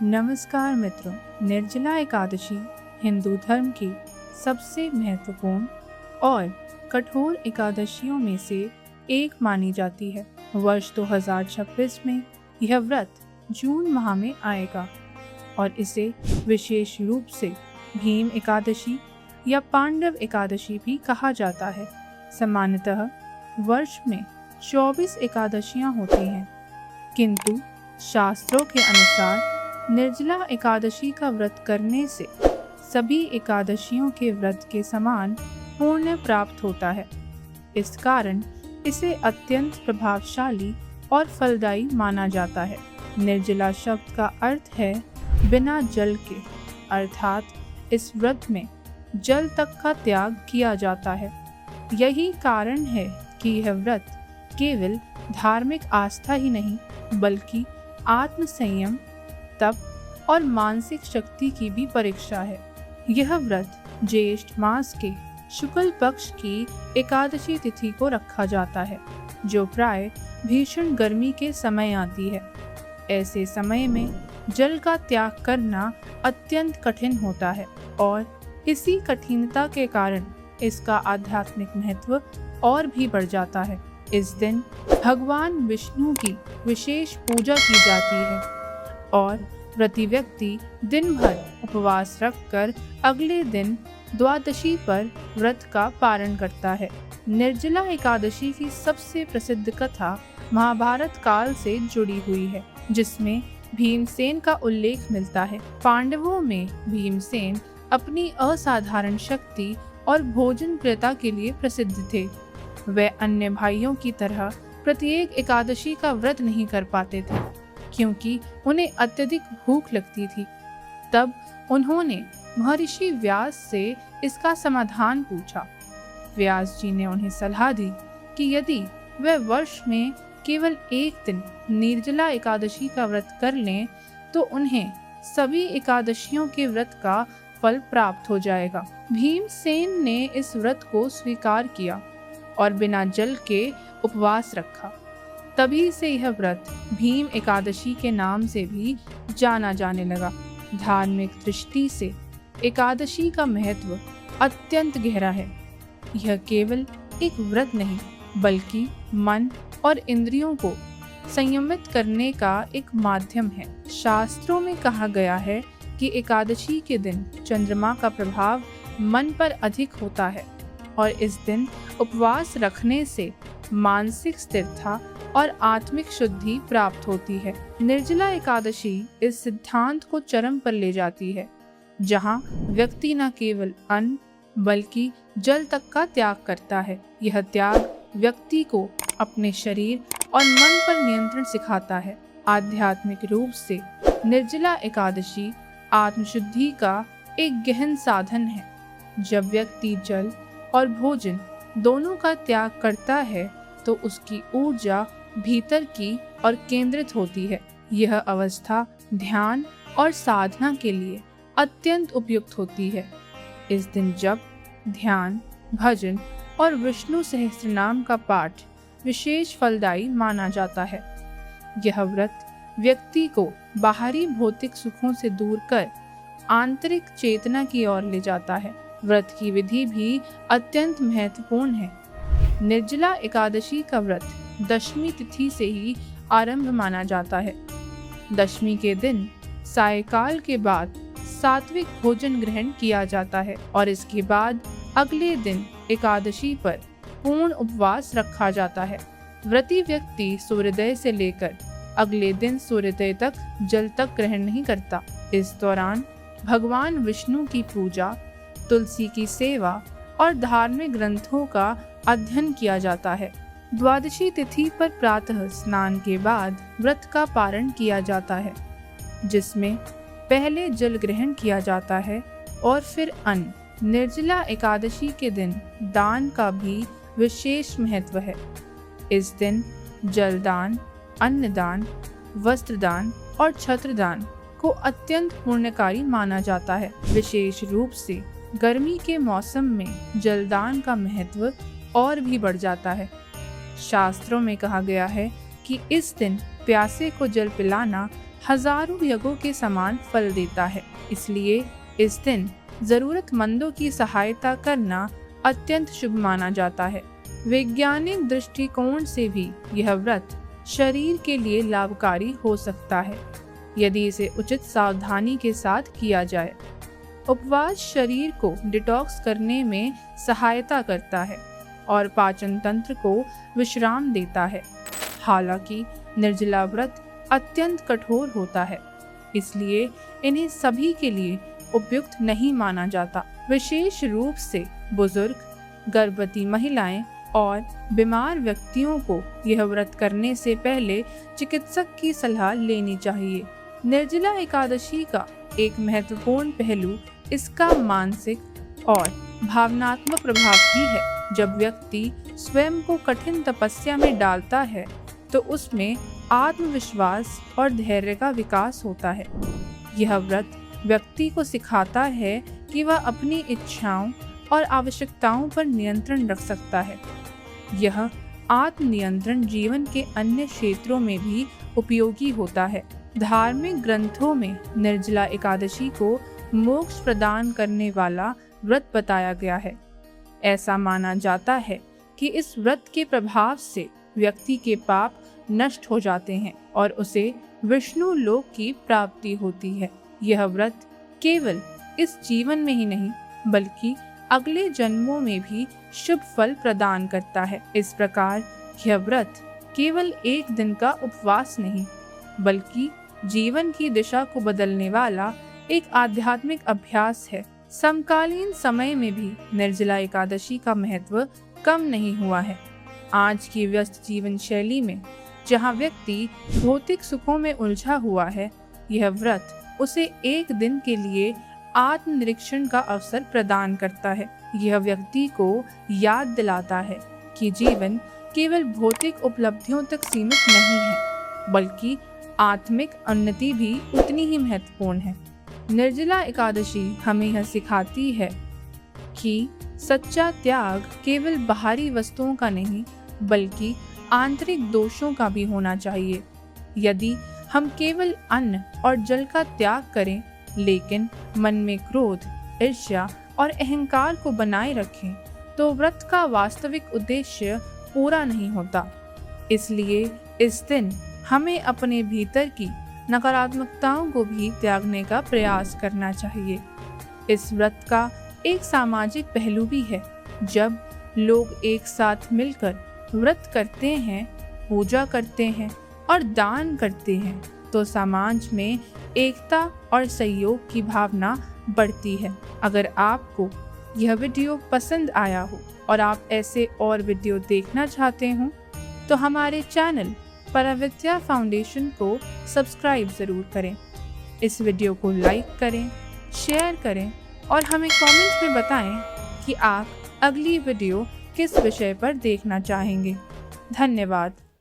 नमस्कार मित्रों, निर्जला एकादशी हिंदू धर्म की सबसे महत्वपूर्ण और कठोर एकादशियों में से एक मानी जाती है। वर्ष 2026 में यह व्रत जून माह में आएगा और इसे विशेष रूप से भीम एकादशी या पांडव एकादशी भी कहा जाता है। सामान्यतः वर्ष में 24 एकादशियां होती हैं, किंतु शास्त्रों के अनुसार निर्जला एकादशी का व्रत करने से सभी एकादशियों के व्रत के समान पुण्य प्राप्त होता है। इस कारण इसे अत्यंत प्रभावशाली और फलदायी माना जाता है। निर्जला शब्द का अर्थ है बिना जल के, अर्थात इस व्रत में जल तक का त्याग किया जाता है। यही कारण है कि यह व्रत केवल धार्मिक आस्था ही नहीं बल्कि आत्म संयम, तप और मानसिक शक्ति की भी परीक्षा है। यह व्रत ज्येष्ठ मास के शुक्ल पक्ष की एकादशी तिथि को रखा जाता है, जो प्राय भीषण गर्मी के समय आती है। ऐसे समय में जल का त्याग करना अत्यंत कठिन होता है और इसी कठिनता के कारण इसका आध्यात्मिक महत्व और भी बढ़ जाता है। इस दिन भगवान विष्णु की विशेष पूजा की जाती है और प्रति व्यक्ति दिन भर उपवास रखकर अगले दिन द्वादशी पर व्रत का पारण करता है। निर्जला एकादशी की सबसे प्रसिद्ध कथा महाभारत काल से जुड़ी हुई है, जिसमें भीमसेन का उल्लेख मिलता है। पांडवों में भीमसेन अपनी असाधारण शक्ति और भोजन प्रियता के लिए प्रसिद्ध थे। वे अन्य भाइयों की तरह प्रत्येक एकादशी का व्रत नहीं कर पाते थे, क्योंकि उन्हें अत्यधिक भूख लगती थी। तब उन्होंने महर्षि व्यास से इसका समाधान पूछा। व्यास जी ने उन्हें सलाह दी कि यदि वे वर्ष में केवल एक दिन निर्जला एकादशी का व्रत कर लें तो उन्हें सभी एकादशियों के व्रत का फल प्राप्त हो जाएगा। भीमसेन ने इस व्रत को स्वीकार किया और बिना जल के उपवास रखा। तभी से यह व्रत भीम एकादशी के नाम से भी जाना जाने लगा। धार्मिक दृष्टि से एकादशी का महत्व अत्यंत गहरा है। यह केवल एक व्रत नहीं बल्कि मन और इंद्रियों को संयमित करने का एक माध्यम है। शास्त्रों में कहा गया है कि एकादशी के दिन चंद्रमा का प्रभाव मन पर अधिक होता है और इस दिन उपवास रखने से मानसिक स्थिरता और आत्मिक शुद्धि प्राप्त होती है। निर्जला एकादशी इस सिद्धांत को चरम पर ले जाती है, जहां व्यक्ति न केवल अन्न बल्कि जल तक का त्याग करता है। यह त्याग व्यक्ति को अपने शरीर और मन पर नियंत्रण सिखाता है। आध्यात्मिक रूप से निर्जला एकादशी आत्मशुद्धि का एक गहन साधन है। जब व्यक्ति जल और भोजन दोनों का त्याग करता है तो उसकी ऊर्जा भीतर की और केंद्रित होती है। यह अवस्था ध्यान और साधना के लिए अत्यंत उपयुक्त होती है। इस दिन जप, ध्यान, भजन और विष्णु सहस्त्रनाम का पाठ विशेष फलदायी माना जाता है। यह व्रत व्यक्ति को बाहरी भौतिक सुखों से दूर कर आंतरिक चेतना की ओर ले जाता है। व्रत की विधि भी अत्यंत महत्वपूर्ण है। निर्जला एकादशी का व्रत दशमी तिथि से ही आरंभ माना जाता है। दशमी के दिन सायंकाल के बाद सात्विक भोजन ग्रहण किया जाता है और इसके बाद अगले दिन एकादशी पर पूर्ण उपवास रखा जाता है। व्रती व्यक्ति सूर्योदय से लेकर अगले दिन सूर्योदय तक जल तक ग्रहण नहीं करता। इस दौरान भगवान विष्णु की पूजा, तुलसी की सेवा और धार्मिक ग्रंथों का अध्ययन किया जाता है। द्वादशी तिथि पर प्रातः स्नान के बाद व्रत का पारण किया जाता है, जिसमें पहले जल ग्रहण किया जाता है और फिर अन्न। निर्जला एकादशी के दिन दान का भी विशेष महत्व है। इस दिन जलदान, अन्नदान, वस्त्रदान और छत्रदान को अत्यंत पुण्यकारी माना जाता है। विशेष रूप से गर्मी के मौसम में जलदान का महत्व और भी बढ़ जाता है। शास्त्रों में कहा गया है कि इस दिन प्यासे को जल पिलाना हजारों यज्ञों के समान फल देता है। इसलिए इस दिन जरूरतमंदों की सहायता करना अत्यंत शुभ माना जाता है। वैज्ञानिक दृष्टिकोण से भी यह व्रत शरीर के लिए लाभकारी हो सकता है यदि इसे उचित सावधानी के साथ किया जाए। उपवास शरीर को डिटॉक्स करने में सहायता करता है और पाचन तंत्र को विश्राम देता है। हालांकि निर्जला व्रत अत्यंत कठोर होता है, इसलिए इन्हें सभी के लिए उपयुक्त नहीं माना जाता। विशेष रूप से बुजुर्ग, गर्भवती महिलाएं और बीमार व्यक्तियों को यह व्रत करने से पहले चिकित्सक की सलाह लेनी चाहिए। निर्जला एकादशी का एक महत्वपूर्ण पहलू इसका मानसिक और भावनात्मक प्रभाव भी है। जब व्यक्ति स्वयं को कठिन तपस्या में डालता है तो उसमें आत्मविश्वास और धैर्य का विकास होता है। यह व्रत व्यक्ति को सिखाता है कि वह अपनी इच्छाओं और आवश्यकताओं पर नियंत्रण रख सकता है। यह आत्मनियंत्रण जीवन के अन्य क्षेत्रों में भी उपयोगी होता है। धार्मिक ग्रंथों में निर्जला एकादशी को मोक्ष प्रदान करने वाला व्रत बताया गया है। ऐसा माना जाता है कि इस व्रत के प्रभाव से व्यक्ति के पाप नष्ट हो जाते हैं और उसे विष्णु लोक की प्राप्ति होती है। यह व्रत केवल इस जीवन में ही नहीं बल्कि अगले जन्मों में भी शुभ फल प्रदान करता है। इस प्रकार यह व्रत केवल एक दिन का उपवास नहीं बल्कि जीवन की दिशा को बदलने वाला एक आध्यात्मिक अभ्यास है। समकालीन समय में भी निर्जला एकादशी का महत्व कम नहीं हुआ है। आज की व्यस्त जीवन शैली में जहाँ व्यक्ति भौतिक सुखों में उलझा हुआ है, यह व्रत उसे एक दिन के लिए आत्मनिरीक्षण का अवसर प्रदान करता है। यह व्यक्ति को याद दिलाता है कि जीवन केवल भौतिक उपलब्धियों तक सीमित नहीं है बल्कि आत्मिक उन्नति भी उतनी ही महत्वपूर्ण है। निर्जला एकादशी हमें यह सिखाती है कि सच्चा त्याग केवल बाहरी वस्तुओं का नहीं बल्कि आंतरिक दोषों का भी होना चाहिए। यदि हम केवल अन्न और जल का त्याग करें लेकिन मन में क्रोध, ईर्ष्या और अहंकार को बनाए रखें तो व्रत का वास्तविक उद्देश्य पूरा नहीं होता। इसलिए इस दिन हमें अपने भीतर की नकारात्मकताओं को भी त्यागने का प्रयास करना चाहिए। इस व्रत का एक सामाजिक पहलू भी है। जब लोग एक साथ मिलकर व्रत करते हैं, पूजा करते हैं और दान करते हैं तो समाज में एकता और सहयोग की भावना बढ़ती है। अगर आपको यह वीडियो पसंद आया हो और आप ऐसे और वीडियो देखना चाहते हो तो हमारे चैनल पराविद्या फाउंडेशन को सब्सक्राइब ज़रूर करें। इस वीडियो को लाइक करें, शेयर करें और हमें कमेंट में बताएं कि आप अगली वीडियो किस विषय पर देखना चाहेंगे। धन्यवाद।